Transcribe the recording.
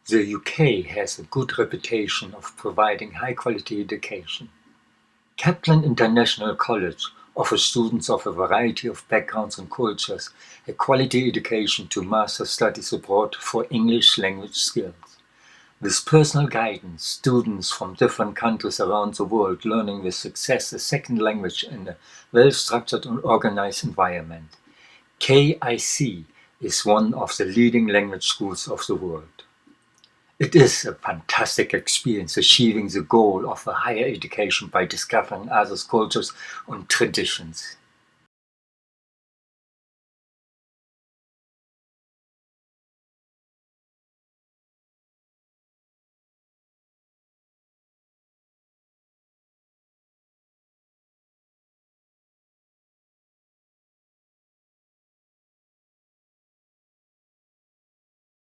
The UK has a good reputation of providing high-quality education. Kaplan International College offers students of a variety of backgrounds and cultures a quality education to master studies abroad for English language skills. With personal guidance, students from different countries around the world learning with success a second language in a well-structured and organized environment. KIC is one of the leading language schools of the world. It is a fantastic experience achieving the goal of a higher education by discovering others' cultures and traditions.